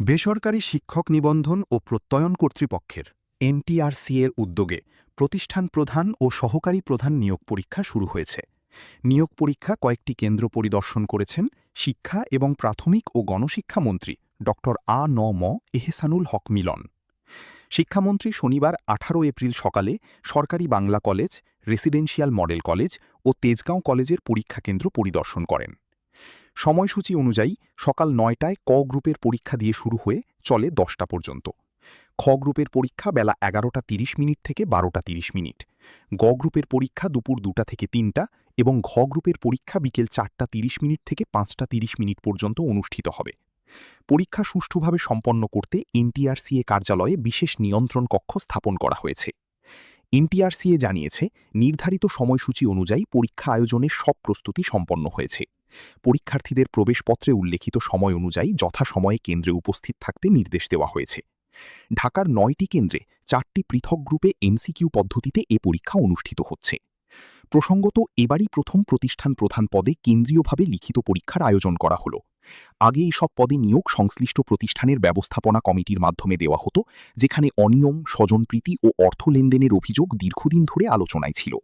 বেসরকারি শিক্ষক নিবন্ধন ও প্রত্যয়ন কর্তৃপক্ষের এনটিআরসি এর উদ্যোগে প্রতিষ্ঠান প্রধান ও সহকারী প্রধান নিয়োগ পরীক্ষা শুরু হয়েছে। নিয়োগ পরীক্ষা কয়েকটি কেন্দ্র পরিদর্শন করেছেন শিক্ষা এবং প্রাথমিক ও গণশিক্ষা মন্ত্রী ড আ.ন.ম এহসানুল হক মিলন। শিক্ষামন্ত্রী শনিবার ১৮ এপ্রিল সকালে সরকারি Bangla college, residential model college ও তেজগাঁও কলেজের পরীক্ষা কেন্দ্র পরিদর্শন করেন। সময়সূচি অনুযায়ী সকাল ৯টায় ক গ্রুপের পরীক্ষা দিয়ে শুরু হয়ে চলে ১০টা পর্যন্ত। খ গ্রুপের পরীক্ষা বেলা ১১টা ৩০ মিনিট থেকে ১২টা ৩০ মিনিট। গ গ্রুপের পরীক্ষা দুপুর ২টা থেকে ৩টা এবং ঘ গ্রুপের পরীক্ষা বিকেল ৪টা ৩০ মিনিট থেকে ৫টা ৩০ মিনিট পর্যন্ত অনুষ্ঠিত হবে। পরীক্ষা সুষ্ঠুভাবে সম্পন্ন করতে এনটিআরসিএ কার্যালয়ে বিশেষ নিয়ন্ত্রণ কক্ষ স্থাপন করা হয়েছে। এনটিআরসিএ জানিয়েছে, নির্ধারিত সময়সূচি অনুযায়ী পরীক্ষা আয়োজনের সব প্রস্তুতি সম্পন্ন হয়েছে। পরীক্ষার্থীদের প্রবেশপত্রে উল্লেখিত সময় অনুযায়ী যথাসময়ে কেন্দ্রে উপস্থিত থাকতে নির্দেশ দেওয়া হয়েছে। ঢাকার ৯টি কেন্দ্রে ৪টি পৃথক গ্রুপে এমসিকিউ পদ্ধতিতে এ পরীক্ষা অনুষ্ঠিত হচ্ছে। প্রসঙ্গত, এবারই প্রথম প্রতিষ্ঠান প্রধান পদে কেন্দ্রীয়ভাবে লিখিত পরীক্ষার আয়োজন করা হলো। আগে এসব পদে নিয়োগ সংশ্লিষ্ট প্রতিষ্ঠানের ব্যবস্থাপনা কমিটির মাধ্যমে দেওয়া হতো, যেখানে অনিয়ম, স্বজনপ্রীতি ও অর্থ লেনদেনের অভিযোগ দীর্ঘদিন ধরে আলোচনায় ছিল।